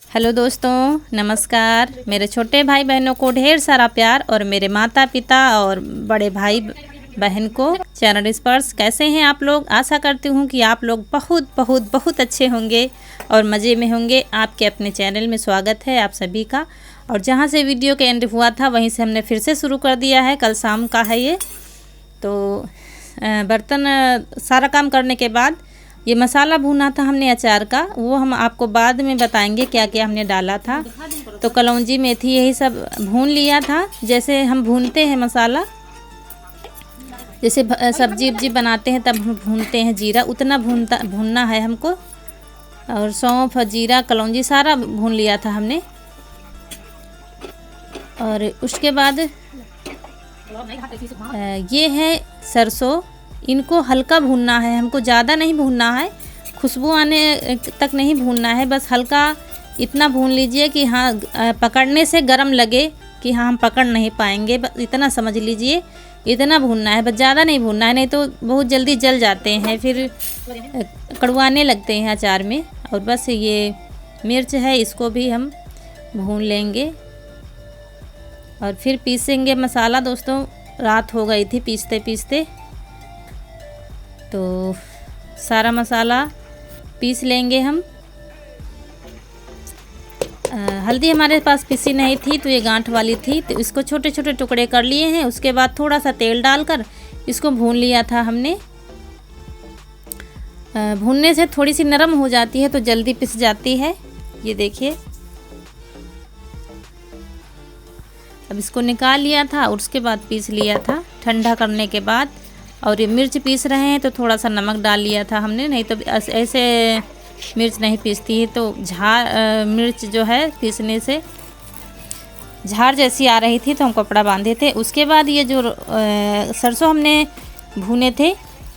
Hello दोस्तों, नमस्कार। मेरे छोटे भाई बहनों को ढेर सारा प्यार और मेरे माता पिता और बड़े भाई बहन को चैनल स्पर्श। कैसे हैं आप लोग? आशा करती हूँ कि आप लोग बहुत बहुत बहुत अच्छे होंगे और मज़े में होंगे। आपके अपने चैनल में स्वागत है आप सभी का। और जहाँ से वीडियो के एंड हुआ था वहीं से हमने फिर से शुरू कर दिया है। कल शाम का है ये। तो बर्तन सारा काम करने के बाद ये मसाला भुना था हमने अचार का, वो हम आपको बाद में बताएंगे क्या क्या हमने डाला था। तो कलौंजी मेथी यही सब भून लिया था, जैसे हम भूनते हैं मसाला, जैसे सब्जी वब्जी बनाते हैं तब हम भूनते हैं जीरा, उतना भूनना है हमको। और सौंफ जीरा कलौंजी सारा भून लिया था हमने। और उसके बाद ये है सरसों, इनको हल्का भूनना है हमको, ज़्यादा नहीं भूनना है, खुशबू आने तक नहीं भूनना है, बस हल्का इतना भून लीजिए कि हाँ पकड़ने से गरम लगे कि हाँ हम पकड़ नहीं पाएंगे, बस इतना समझ लीजिए, इतना भूनना है, बस ज़्यादा नहीं भूनना है, नहीं तो बहुत जल्दी जल जाते हैं, फिर कड़वाने लगते हैं अचार में। और बस ये मिर्च है, इसको भी हम भून लेंगे और फिर पीसेंगे मसाला। दोस्तों रात हो गई थी पीसते पीसते, तो सारा मसाला पीस लेंगे हम। हल्दी हमारे पास पीसी नहीं थी, तो ये गांठ वाली थी, तो इसको छोटे छोटे टुकड़े कर लिए हैं। उसके बाद थोड़ा सा तेल डालकर इसको भून लिया था हमने। भूनने से थोड़ी सी नरम हो जाती है तो जल्दी पिस जाती है। ये देखिए, अब इसको निकाल लिया था और उसके बाद पीस लिया था ठंडा करने के बाद। और ये मिर्च पीस रहे हैं तो थोड़ा सा नमक डाल लिया था हमने, नहीं तो ऐसे मिर्च नहीं पीसती है, तो मिर्च जो है पीसने से झाड़ जैसी आ रही थी तो हम कपड़ा बांधे थे। उसके बाद ये जो सरसों हमने भुने थे,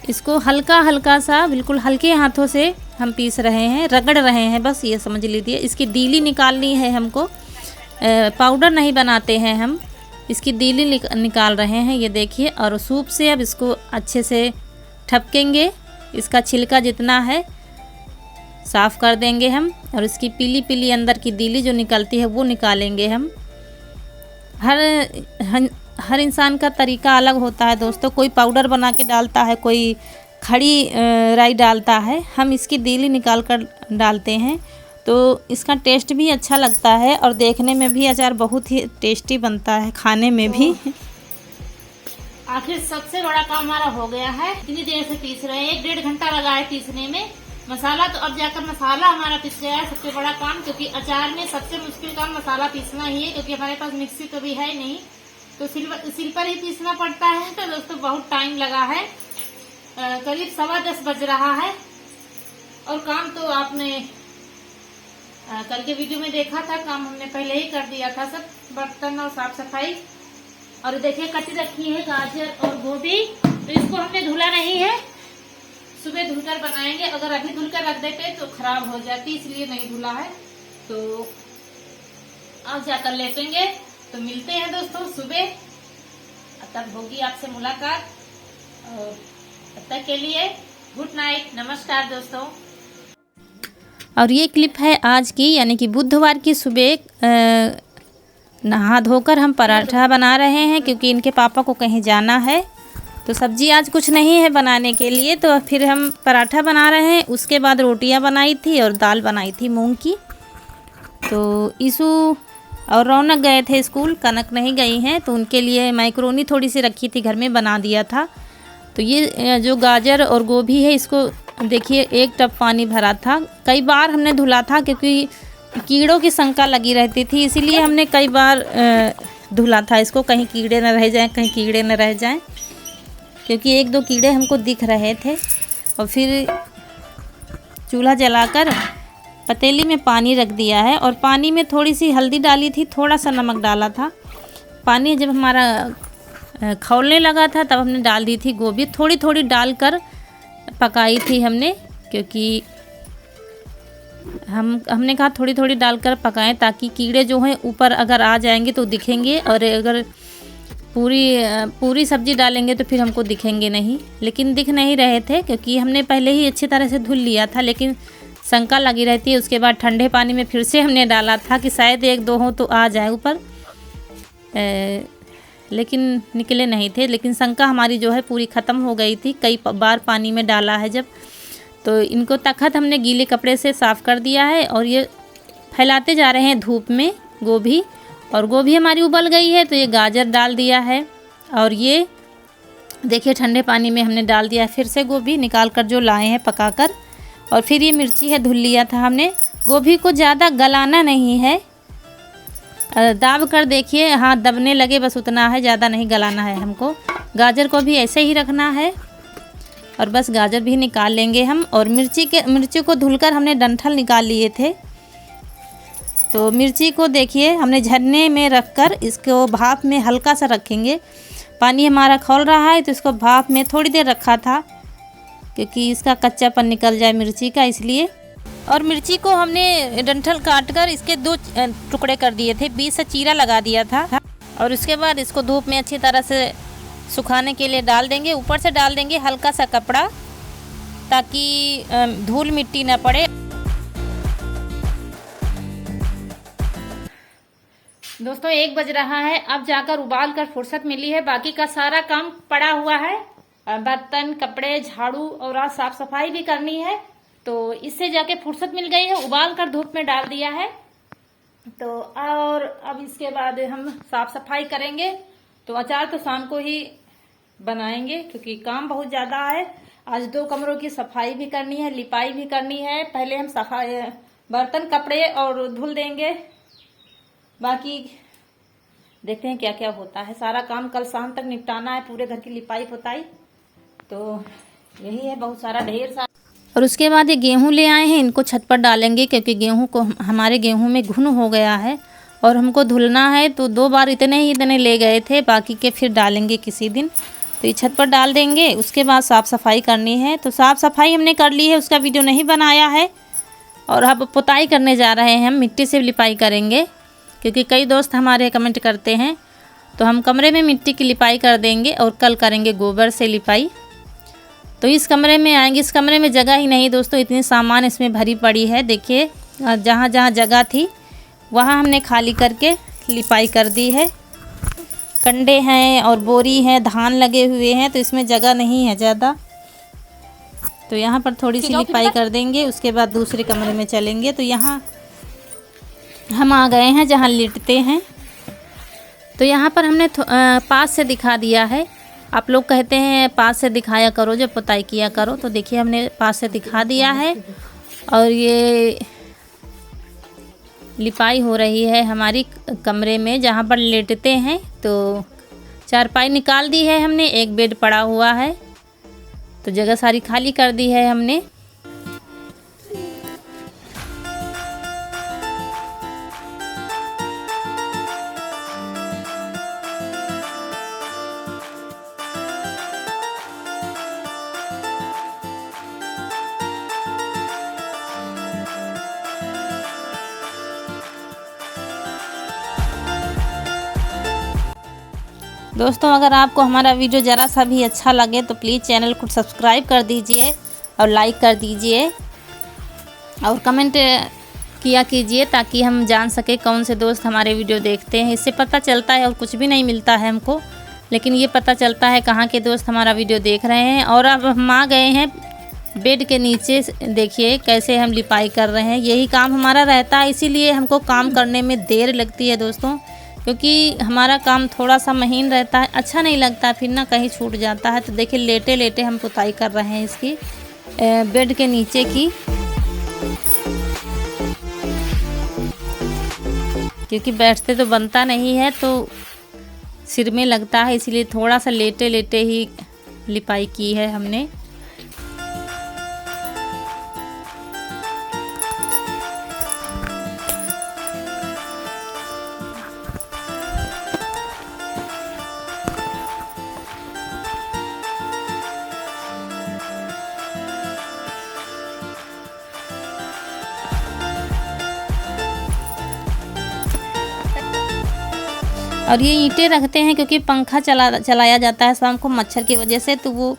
इसको हल्का हल्का सा बिल्कुल हल्के हाथों से हम पीस रहे हैं, रगड़ रहे हैं, बस ये समझ लीजिए। इसकी डीली निकालनी है हमको, पाउडर नहीं बनाते हैं हम, इसकी डीली निकाल रहे हैं, ये देखिए। और सूप से अब इसको अच्छे से ठपकेंगे, इसका छिलका जितना है साफ़ कर देंगे हम, और इसकी पीली पीली अंदर की डीली जो निकलती है वो निकालेंगे हम। हर इंसान का तरीका अलग होता है दोस्तों, कोई पाउडर बना के डालता है, कोई खड़ी राई डालता है, हम इसकी डीली निकाल कर डालते हैं, तो इसका टेस्ट भी अच्छा लगता है और देखने में भी अचार बहुत ही टेस्टी बनता है, खाने में भी। आखिर सबसे बड़ा काम हमारा हो गया है। इतनी देर से पीस रहे हैं, 1-1.5 घंटा लगा है पीसने में मसाला, तो अब जाकर मसाला हमारा पीस गया है। सबसे बड़ा काम, क्योंकि अचार में सबसे मुश्किल काम मसाला पीसना ही है, क्योंकि हमारे पास मिक्सी तो भी है नहीं, तो सिल पर ही पीसना पड़ता है। तो दोस्तों बहुत टाइम लगा है, करीब 10:15 बज रहा है। और काम तो आपने कल के वीडियो में देखा था, काम हमने पहले ही कर दिया था, सब बर्तन और साफ सफाई। और देखिए कटी रखी है गाजर और गोभी, तो इसको हमने धुला नहीं है, सुबह धुलकर बनाएंगे। अगर अभी धुलकर रख देते तो खराब हो जाती, इसलिए नहीं धुला है। तो आज जाकर लेटेंगे, तो मिलते हैं दोस्तों सुबह, तब होगी आपसे मुलाकात। और तब तक के लिए गुड नाइट, नमस्कार दोस्तों। और ये क्लिप है आज की, यानी कि बुधवार की सुबह। नहा धोकर हम पराठा बना रहे हैं, क्योंकि इनके पापा को कहीं जाना है, तो सब्जी आज कुछ नहीं है बनाने के लिए, तो फिर हम पराठा बना रहे हैं। उसके बाद रोटियां बनाई थी और दाल बनाई थी मूंग की। तो ईशु और रौनक गए थे स्कूल, कनक नहीं गई हैं, तो उनके लिए मैक्रोनी थोड़ी सी रखी थी, घर में बना दिया था। तो ये जो गाजर और गोभी है, इसको देखिए 1 टब पानी भरा था, कई बार हमने धुला था, क्योंकि कीड़ों की शंका लगी रहती थी, इसीलिए हमने कई बार धुला था इसको, कहीं कीड़े न रह जाएं, कहीं कीड़े न रह जाएं, क्योंकि 1-2 कीड़े हमको दिख रहे थे। और फिर चूल्हा जलाकर पतीली में पानी रख दिया है, और पानी में थोड़ी सी हल्दी डाली थी, थोड़ा सा नमक डाला था। पानी जब हमारा खौलने लगा था तब हमने डाल दी थी गोभी, थोड़ी थोड़ी डालकर पकाई थी हमने, क्योंकि हमने कहा थोड़ी थोड़ी डालकर पकाएं, ताकि कीड़े जो हैं ऊपर अगर आ जाएंगे तो दिखेंगे, और अगर पूरी सब्ज़ी डालेंगे तो फिर हमको दिखेंगे नहीं। लेकिन दिख नहीं रहे थे, क्योंकि हमने पहले ही अच्छी तरह से धुल लिया था, लेकिन शंका लगी रहती है। उसके बाद ठंडे पानी में फिर से हमने डाला था कि शायद 1-2 हो तो आ जाए ऊपर, लेकिन निकले नहीं थे। लेकिन शंका हमारी जो है पूरी ख़त्म हो गई थी, कई बार पानी में डाला है जब। तो इनको तखत हमने गीले कपड़े से साफ़ कर दिया है और ये फैलाते जा रहे हैं धूप में गोभी। और गोभी हमारी उबल गई है तो ये गाजर डाल दिया है और ये देखिए ठंडे पानी में हमने डाल दिया है फिर से गोभी निकाल कर जो लाए हैं पकाकर। और फिर ये मिर्ची है धुल लिया था हमने। गोभी को ज़्यादा गलाना नहीं है, दाब कर देखिए, हाथ दबने लगे बस उतना है, ज़्यादा नहीं गलाना है हमको। गाजर को भी ऐसे ही रखना है और बस गाजर भी निकाल लेंगे हम। और मिर्ची को धुलकर हमने डंठल निकाल लिए थे। तो मिर्ची को देखिए हमने झरने में रखकर इसको भाप में हल्का सा रखेंगे। पानी हमारा खौल रहा है तो इसको भाप में थोड़ी देर रखा था क्योंकि इसका कच्चापन निकल जाए मिर्ची का, इसलिए। और मिर्ची को हमने डंठल काट कर इसके 2 टुकड़े कर दिए थे, बीच से चीरा लगा दिया था। और उसके बाद इसको धूप में अच्छी तरह से सुखाने के लिए डाल देंगे। ऊपर से डाल देंगे हल्का सा कपड़ा ताकि धूल मिट्टी ना पड़े। दोस्तों 1 बज रहा है, अब जाकर उबाल कर फुर्सत मिली है। बाकी का सारा काम पड़ा हुआ है, बर्तन, कपड़े, झाड़ू और आज साफ सफाई भी करनी है। तो इससे जाके फुर्सत मिल गई है, उबाल कर धूप में डाल दिया है। तो और अब इसके बाद हम साफ सफाई करेंगे। तो अचार तो शाम को ही बनाएंगे क्योंकि काम बहुत ज़्यादा है। आज 2 कमरों की सफाई भी करनी है, लिपाई भी करनी है। पहले हम सफाई बर्तन, कपड़े और धुल देंगे, बाकी देखते हैं क्या क्या होता है। सारा काम कल शाम तक निपटाना है, पूरे घर की लिपाई पुताई। तो यही है, बहुत सारा ढेर सारा। और उसके बाद ये गेहूं ले आए हैं, इनको छत पर डालेंगे क्योंकि गेहूं को हमारे गेहूं में घुन हो गया है और हमको धुलना है। तो 2 बार इतने ले गए थे, बाकी के फिर डालेंगे किसी दिन। तो ये छत पर डाल देंगे। उसके बाद साफ़ सफाई करनी है। तो साफ़ सफाई हमने कर ली है, उसका वीडियो नहीं बनाया है। और अब पुताई करने जा रहे हैं हम, मिट्टी से लिपाई करेंगे क्योंकि कई दोस्त हमारे कमेंट करते हैं। तो हम कमरे में मिट्टी की लिपाई कर देंगे और कल करेंगे गोबर से लिपाई। तो इस कमरे में आएंगे। इस कमरे में जगह ही नहीं दोस्तों, इतनी सामान इसमें भरी पड़ी है। देखिए जहाँ जहाँ जगह थी वहाँ हमने खाली करके लिपाई कर दी है। कंडे हैं और बोरी है, धान लगे हुए हैं, तो इसमें जगह नहीं है ज़्यादा। तो यहाँ पर थोड़ी सी लिपाई कर देंगे। उसके बाद दूसरे कमरे में चलेंगे। तो यहाँ हम आ गए हैं जहाँ लेटते हैं। तो यहाँ पर हमने पास से दिखा दिया है। आप लोग कहते हैं पास से दिखाया करो जब पुताई किया करो, तो देखिए हमने पास से दिखा दिया है। और ये लिपाई हो रही है हमारी कमरे में जहाँ पर लेटते हैं। तो चारपाई निकाल दी है हमने, एक बेड पड़ा हुआ है, तो जगह सारी खाली कर दी है हमने। दोस्तों अगर आपको हमारा वीडियो ज़रा सा भी अच्छा लगे तो प्लीज़ चैनल को सब्सक्राइब कर दीजिए और लाइक कर दीजिए और कमेंट किया कीजिए ताकि हम जान सके कौन से दोस्त हमारे वीडियो देखते हैं। इससे पता चलता है, और कुछ भी नहीं मिलता है हमको, लेकिन ये पता चलता है कहाँ के दोस्त हमारा वीडियो देख रहे हैं। और अब हम आ गए हैं बेड के नीचे। देखिए कैसे हम लिपाई कर रहे हैं, यही काम हमारा रहता है, इसीलिए हमको काम करने में देर लगती है दोस्तों, क्योंकि हमारा काम थोड़ा सा महीन रहता है, अच्छा नहीं लगता, फिर ना कहीं छूट जाता है। तो देखिए लेटे लेटे हम पुताई कर रहे हैं इसकी बेड के नीचे की, क्योंकि बैठते तो बनता नहीं है तो सिर में लगता है, इसीलिए थोड़ा सा लेटे लेटे ही लिपाई की है हमने। और ये ईंटें रखते हैं क्योंकि पंखा चलाया जाता है शाम को मच्छर की वजह से, तो वो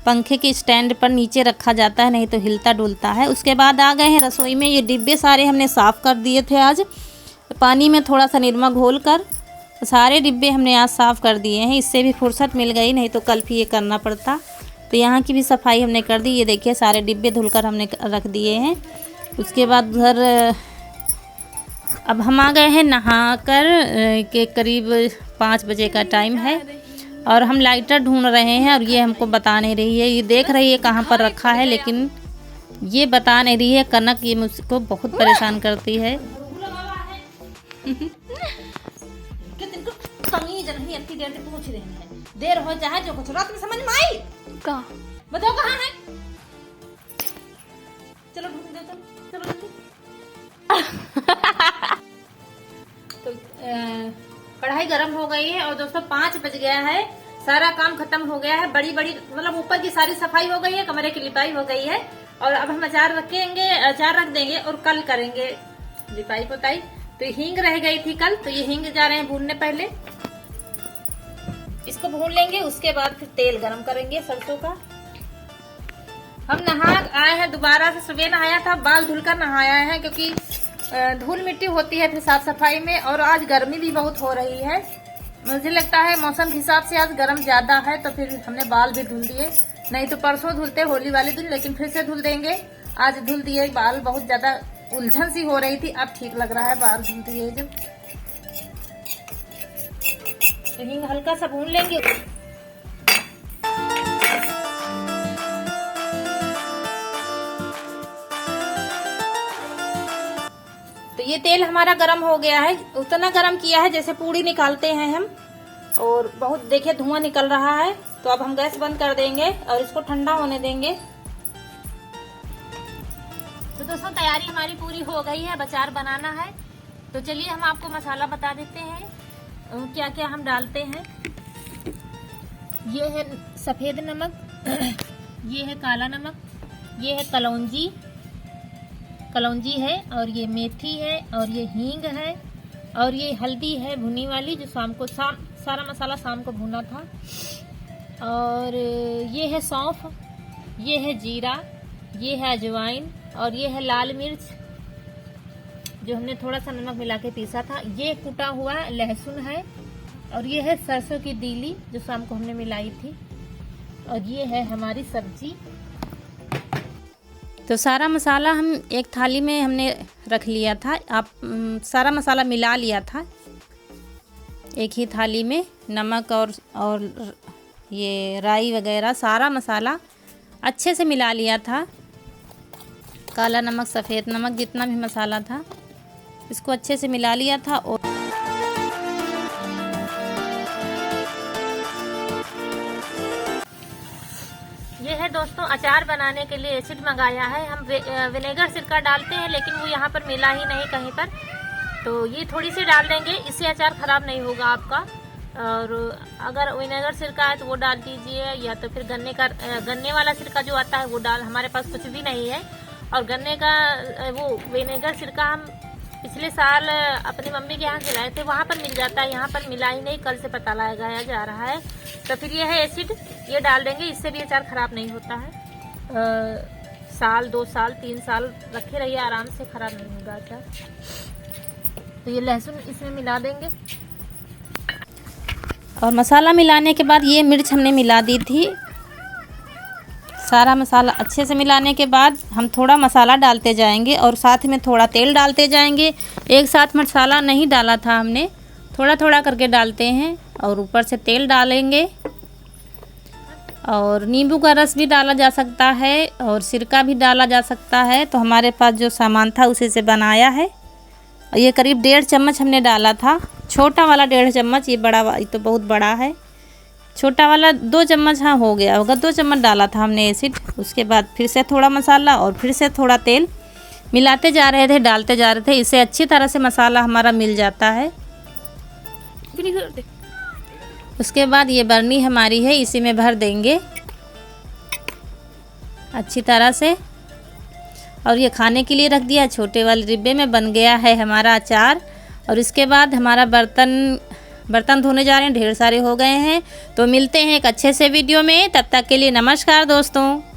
पंखे के स्टैंड पर नीचे रखा जाता है, नहीं तो हिलता डुलता है। उसके बाद आ गए हैं रसोई में। ये डिब्बे सारे हमने साफ़ कर दिए थे आज पानी में थोड़ा सा निरमा घोल कर, सारे डिब्बे हमने आज साफ़ कर दिए हैं। इससे भी फुर्सत मिल गई, नहीं तो कल भी ये करना पड़ता। तो यहाँ की भी सफाई हमने कर दी। ये देखिए सारे डिब्बे धुलकर हमने रख दिए हैं। उसके बाद उधर अब हम आ गए हैं नहाकर के करीब 5 बजे का टाइम है और हम लाइटर ढूंढ रहे हैं और ये हमको बता नहीं रही है। ये देख रही है कहाँ पर रखा है, लेकिन ये बता नहीं रही है। कनक ये मुझको बहुत परेशान करती है। देर हो जाए जो कुछ रात में समझ में आई का बताओ कहाँ है। चलो ढूंढ दो, चलो जल्दी। तो कढ़ाई गरम हो गई है और दोस्तों 5 बज गया है। सारा काम खत्म हो गया है। बड़ी बड़ी मतलब ऊपर की सारी सफाई हो गई है, कमरे की लिपाई हो गई है और अब हम अचार रख देंगे और कल करेंगे लिपाई पोताई। तो हींग रह गई थी कल, तो ये हींग जा रहे हैं भूनने। पहले इसको भून लेंगे, उसके बाद फिर तेल गरम करेंगे सरसों का। हम नहा आए हैं दोबारा से, सुबह नहाया था, बाल धुलकर नहाया है क्योंकि धूल मिट्टी होती है फिर साफ सफाई में। और आज गर्मी भी बहुत हो रही है, मुझे लगता है मौसम के हिसाब से आज गर्म ज्यादा है, तो फिर हमने बाल भी धुल दिए। नहीं तो परसों धुलते होली वाले दिन, लेकिन फिर से धुल देंगे। आज धुल दिए, बाल बहुत ज्यादा उलझन सी हो रही थी, अब ठीक लग रहा है बाल धुल दिए जब। तो हींग हल्का सा भून लेंगे। तो ये तेल हमारा गरम हो गया है, उतना गरम किया है जैसे पूड़ी निकालते हैं हम, और बहुत देखिए धुआं निकल रहा है। तो अब हम गैस बंद कर देंगे और इसको ठंडा होने देंगे। तो दोस्तों तैयारी हमारी पूरी हो गई है, अचार बनाना है। तो चलिए हम आपको मसाला बता देते हैं क्या क्या हम डालते हैं। ये है सफ़ेद नमक, ये है काला नमक, ये है कलौंजी है, और ये मेथी है, और ये हींग है, और ये हल्दी है भुनी वाली जो सारा मसाला शाम को भुना था, और ये है सौंफ, ये है जीरा, ये है अजवाइन, और ये है लाल मिर्च जो हमने थोड़ा सा नमक मिला के पीसा था। ये कुटा हुआ लहसुन है, और ये है सरसों की डीली जो शाम को हमने मिलाई थी, और ये है हमारी सब्जी। तो सारा मसाला हम एक थाली में हमने रख लिया था। सारा मसाला मिला लिया था एक ही थाली में, नमक और ये राई वगैरह सारा मसाला अच्छे से मिला लिया था। काला नमक, सफ़ेद नमक, जितना भी मसाला था इसको अच्छे से मिला लिया था। और ये है दोस्तों अचार बनाने के लिए एसिड मंगाया है। हम विनेगर सिरका डालते हैं, लेकिन वो यहाँ पर मिला ही नहीं कहीं पर, तो ये थोड़ी सी डाल देंगे, इससे अचार ख़राब नहीं होगा आपका। और अगर विनेगर सिरका है तो वो डाल दीजिए, या तो फिर गन्ने वाला सिरका जो आता है वो डाल। हमारे पास कुछ भी नहीं है, और गन्ने का वो विनेगर सिरका हम पिछले साल अपनी मम्मी के यहाँ खिलाए थे, वहाँ पर मिल जाता है, यहाँ पर मिला ही नहीं। कल से पता लगाया जा रहा है। तो फिर ये है एसिड, ये डाल देंगे, इससे भी अचार ख़राब नहीं होता है। साल 2 साल 3 साल रखे रहिए, आराम से ख़राब नहीं होगा अचार। तो ये लहसुन इसमें मिला देंगे, और मसाला मिलाने के बाद ये मिर्च हमने मिला दी थी। सारा मसाला अच्छे से मिलाने के बाद हम थोड़ा मसाला डालते जाएंगे और साथ में थोड़ा तेल डालते जाएंगे। एक साथ मसाला नहीं डाला था हमने, थोड़ा थोड़ा करके डालते हैं, और ऊपर से तेल डालेंगे। और नींबू का रस भी डाला जा सकता है, और सिरका भी डाला जा सकता है। तो हमारे पास जो सामान था उसी से बनाया है। और ये करीब 1.5 चम्मच हमने डाला था, छोटा वाला 1.5 चम्मच, ये बड़ा ये तो बहुत बड़ा है। छोटा वाला 2 चम्मच हाँ हो गया होगा, 2 चम्मच डाला था हमने एसिड। उसके बाद फिर से थोड़ा मसाला और फिर से थोड़ा तेल मिलाते जा रहे थे, डालते जा रहे थे। इससे अच्छी तरह से मसाला हमारा मिल जाता है। उसके बाद ये बर्नी हमारी है, इसी में भर देंगे अच्छी तरह से, और ये खाने के लिए रख दिया। छोटे वाले डिब्बे में बन गया है हमारा अचार। और इसके बाद हमारा बर्तन बर्तन धोने जा रहे हैं, ढेर सारे हो गए हैं। तो मिलते हैं एक अच्छे से वीडियो में, तब तक के लिए नमस्कार दोस्तों।